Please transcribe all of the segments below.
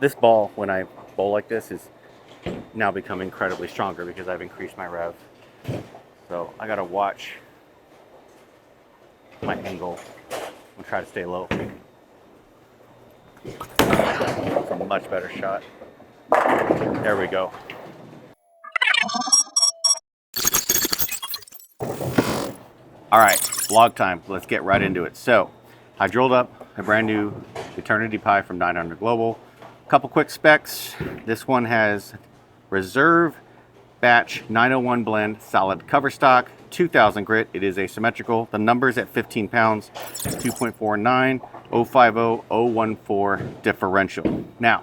This ball, when I bowl like this, is now become incredibly stronger because I've increased my rev. So I gotta watch my angle and try to stay low. It's a much better shot. There we go. All right, vlog time. Let's get right into it. So I drilled up a brand new Eternity Pie from 900 Global. Couple quick specs. This one has reserve batch 901 blend solid cover stock, 2000 grit. It is asymmetrical. The number's at 15 pounds, 2.49, 050, 014 differential. Now,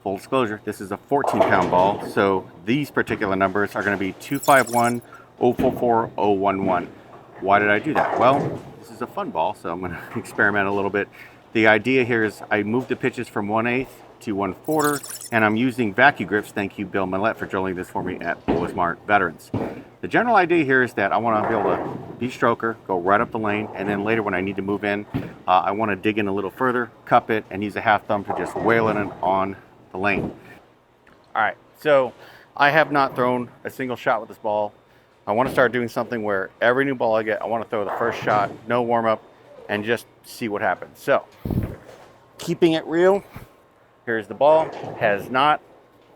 full disclosure, this is a 14-pound ball, so these particular numbers are going to be 251, 044, 011. Why did I do that? Well, this is a fun ball, so I'm going to experiment a little bit. The idea here is I moved the pitches from 1/8 to 1/4, and I'm using Vacu-Grips. Thank you, Bill Millett, for drilling this for me at Smart Veterans. The general idea here is that I want to be able to be stroker, go right up the lane, and then later when I need to move in, I want to dig in a little further, cup it, and use a half thumb to just whale it on the lane. All right, so I have not thrown a single shot with this ball. I want to start doing something where every new ball I get, I want to throw the first shot, no warm up, and just see what happens. So, keeping it real, here's the ball. Has not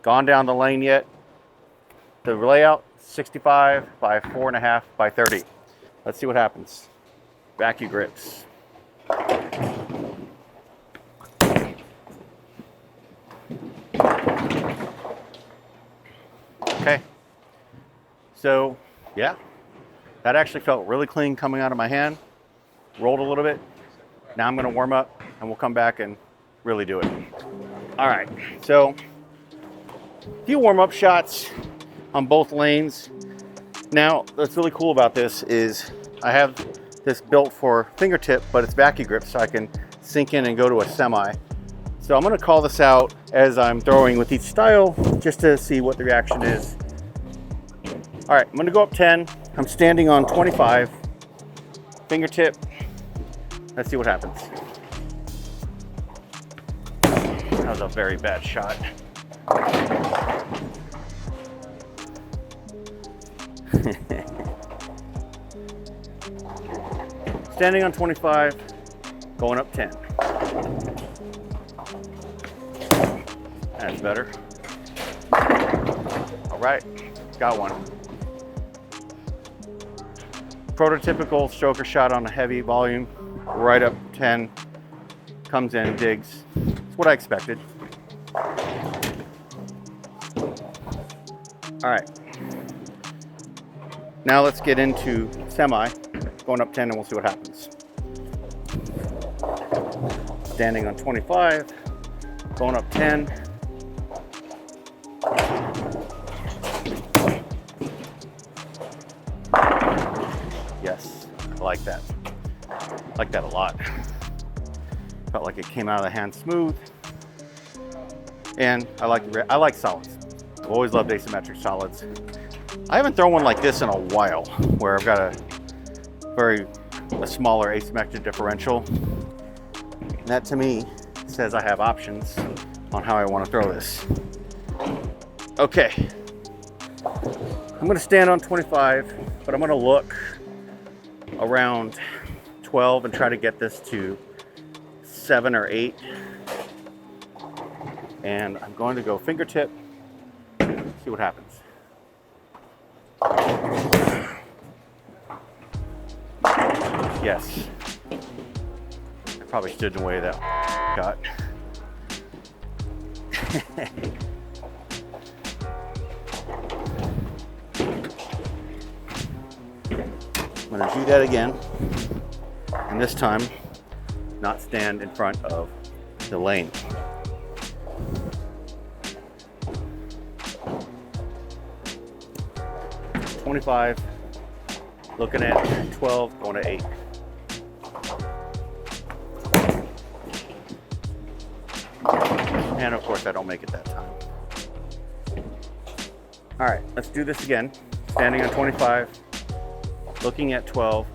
gone down the lane yet. The layout, 65 by 4.5 by 30. Let's see what happens. Vacu-Grips. Okay. So, yeah, that actually felt really clean coming out of my hand. Rolled a little bit. Now I'm going to warm up and we'll come back and really do it. All right, so a few warm-up shots on both lanes. Now, what's really cool about this is I have this built for fingertip, but it's Vacu-Grips, so I can sink in and go to a semi. So I'm going to call this out as I'm throwing with each style just to see what the reaction is. All right, I'm going to go up 10. I'm standing on 25. Fingertip. Let's see what happens. That was a very bad shot. Standing on 25, going up 10. That's better. All right, got one. Prototypical stroker shot on a heavy volume, right up 10, comes in, digs. It's what I expected. All right. Now let's get into semi, going up 10 and we'll see what happens. Standing on 25, going up 10. Yes, I like that. I like that a lot. Felt like it came out of the hand smooth. And I like solids. I've always loved asymmetric solids. I haven't thrown one like this in a while, where I've got a smaller asymmetric differential. And that to me says I have options on how I want to throw this. Okay, I'm gonna stand on 25, but I'm gonna look around 12 and try to get this to 7 or 8. And I'm going to go fingertip, see what happens. Yes, I probably stood in the way of that shot. I'm going to do that again, and this time not stand in front of the lane. .25, looking at 12, going to 8. And of course I don't make it that time. All right, let's do this again. Standing on 25, looking at 12,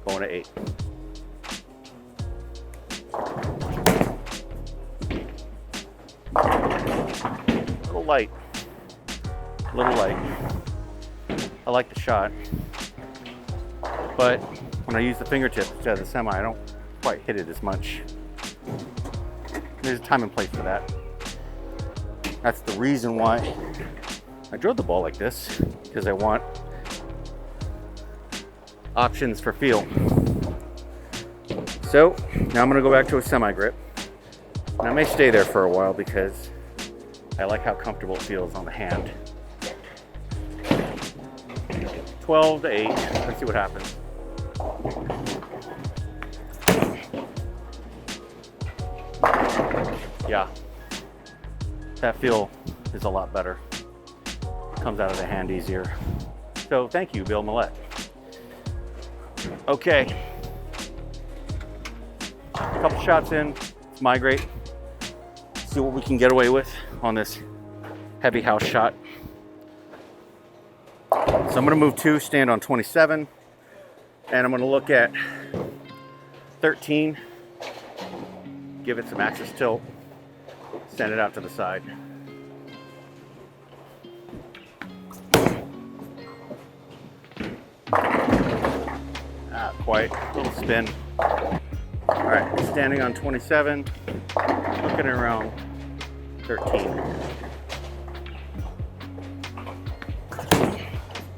going to 8. A little light. A little light. I like the shot, but when I use the fingertip instead of the semi, I don't quite hit it as much. There's a time and place for that. That's the reason why I drilled the ball like this, because I want options for feel. So now I'm gonna go back to a semi grip. And I may stay there for a while because I like how comfortable it feels on the hand. 12 to 8, let's see what happens. Yeah, that feel is a lot better. Comes out of the hand easier. So thank you, Bill Millett. Okay, a couple shots in, let's migrate. See what we can get away with on this heavy house shot. So I'm gonna move 2, stand on 27, and I'm gonna look at 13, give it some axis tilt, send it out to the side. Not quite, a little spin. All right, standing on 27, looking around 13.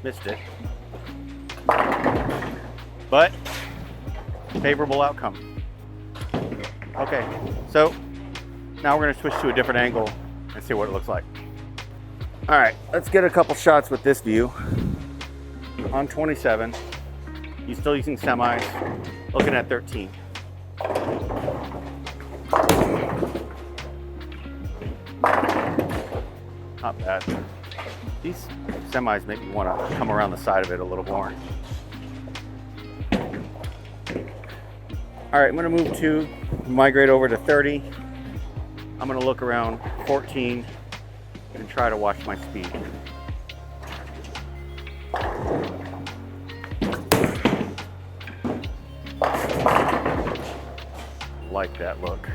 Missed it. But favorable outcome. Okay, so now we're gonna switch to a different angle and see what it looks like. All right, let's get a couple shots with this view. On 27, you're still using semis, looking at 13. Not bad. These semis make me want to come around the side of it a little more. All right, I'm gonna move to migrate over to 30. I'm gonna look around 14 and try to watch my speed. Like that look.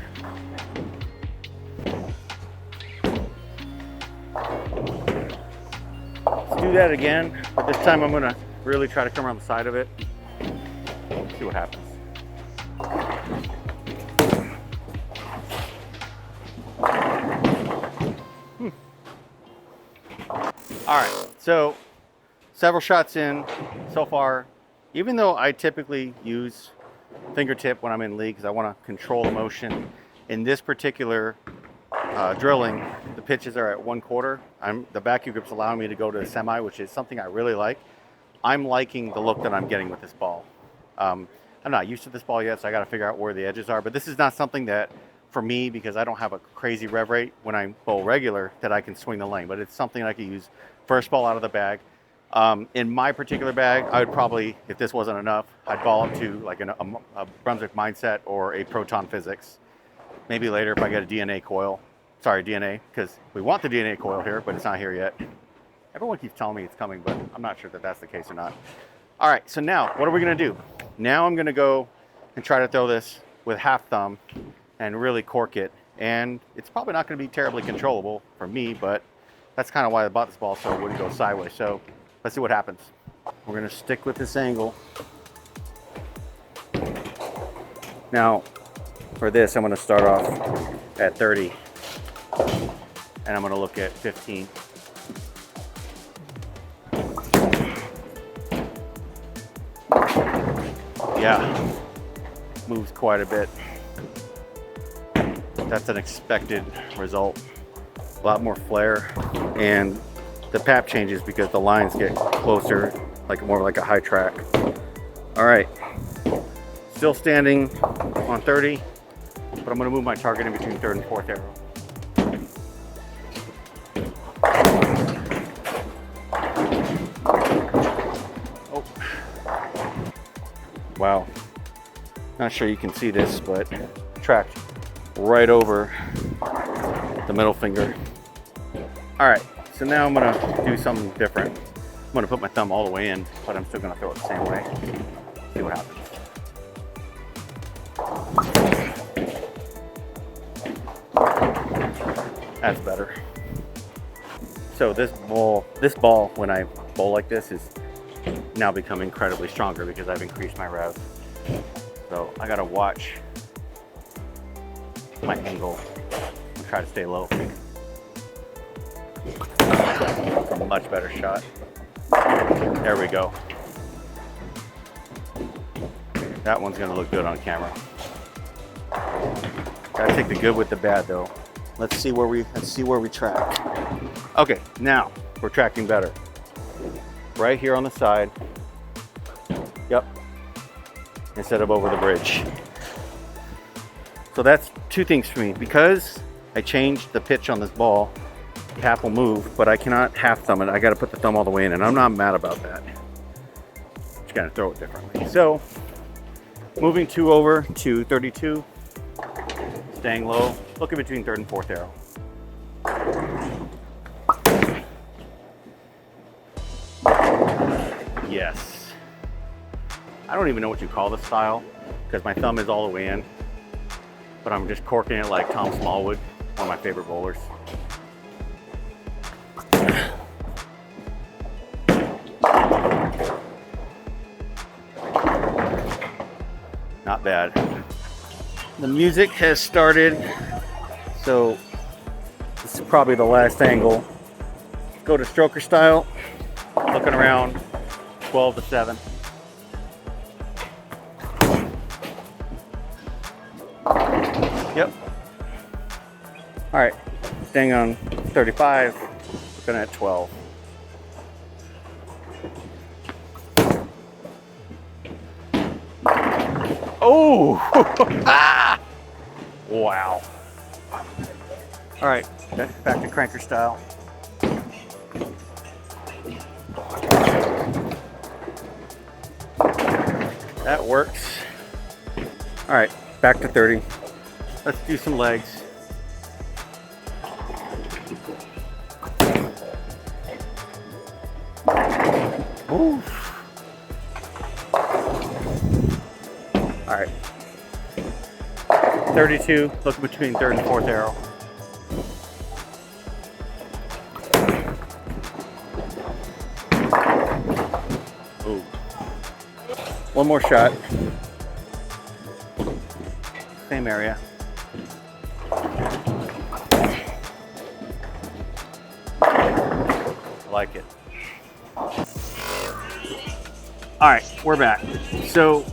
Let's do that again, but this time I'm gonna really try to come around the side of it. See what happens. All right, so several shots in so far. Even though I typically use fingertip when I'm in league because I want to control the motion, in this particular drilling, the pitches are at 1/4. The Vacu-Grips allow me to go to a semi, which is something I really like. I'm liking the look that I'm getting with this ball. I'm not used to this ball yet, so I got to figure out where the edges are. But this is not something that, for me, because I don't have a crazy rev rate when I bowl regular, that I can swing the lane. But it's something I can use first ball out of the bag. In my particular bag, I would probably, if this wasn't enough, I'd ball up to like a Brunswick Mindset or a Proton Physics. Maybe later if I get a DNA coil. Sorry, DNA, because we want the DNA coil here, but it's not here yet. Everyone keeps telling me it's coming, but I'm not sure that that's the case or not. All right, so now what are we gonna do? Now I'm gonna go and try to throw this with half thumb and really cork it. And it's probably not gonna be terribly controllable for me, but that's kind of why I bought this ball, so it wouldn't go sideways. So let's see what happens. We're gonna stick with this angle. Now, for this, I'm gonna start off at 30, and I'm gonna look at 15. Yeah, moves quite a bit. That's an expected result. A lot more flare, and the pap changes because the lines get closer, like more like a high track. All right, still standing on 30, but I'm gonna move my target in between third and fourth arrow. Oh, wow. Not sure you can see this, but tracked right over the middle finger. All right, so now I'm gonna do something different. I'm gonna put my thumb all the way in, but I'm still gonna throw it the same way. See what happens. That's better. So this ball, when I bowl like this, is now become incredibly stronger because I've increased my rev. So I gotta watch my angle and try to stay low for a much better shot. There we go. That one's gonna look good on camera. Gotta take the good with the bad though. Let's see where we track. Okay, now we're tracking better. Right here on the side. Yep. Instead of over the bridge. So that's two things for me. Because I changed the pitch on this ball, the cap will move, but I cannot half thumb it. I gotta put the thumb all the way in, and I'm not mad about that. Just gotta throw it differently. So moving 2 over to 32, staying low, looking between third and fourth arrow. Yes. I don't even know what you call this style because my thumb is all the way in, but I'm just corking it like Tom Smallwood, one of my favorite bowlers. Not bad. The music has started, so this is probably the last angle. Go to stroker style, looking around 12 to 7. Yep. All right, staying on 35, looking at 12. Oh! Ah! Wow. All right, back to cranker style. That works. All right, back to 30. Let's do some legs. Ooh. All right. 32, looking between third and fourth arrow. Ooh. One more shot. Same area. Like it. All right, we're back. So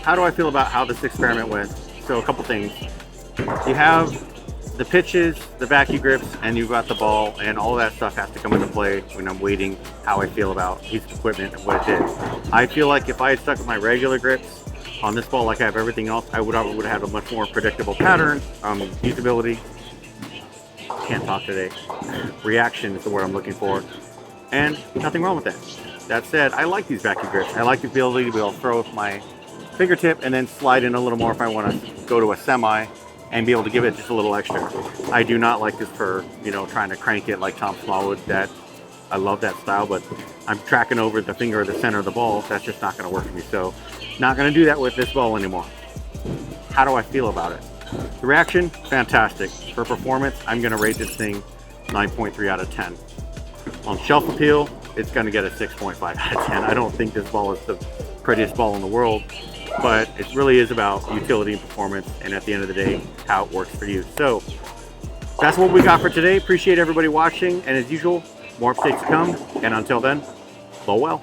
how do I feel about how this experiment went? So a couple things. You have the pitches, the Vacu-Grips, and you've got the ball, and all of that stuff has to come into play when I'm weighting how I feel about piece of equipment and what it did. I feel like if I had stuck with my regular grips on this ball like I have everything else, I would have had a much more predictable pattern, usability. Can't talk today. Reaction is the word I'm looking for. And nothing wrong with that. That said, I like these Vacu-Grips. I like the ability to be able to throw with my fingertip and then slide in a little more if I want to go to a semi and be able to give it just a little extra. I do not like this for, trying to crank it like Tom Smallwood. That I love that style, but I'm tracking over the finger or the center of the ball. That's just not going to work for me. So not going to do that with this ball anymore. How do I feel about it? The reaction, fantastic. For performance, I'm going to rate this thing 9.3 out of 10. On shelf appeal, it's going to get a 6.5 out of 10. I don't think this ball is the prettiest ball in the world, but it really is about utility and performance, and at the end of the day, how it works for you. So that's what we got for today. Appreciate everybody watching, and as usual, more updates to come, and until then, bowl well.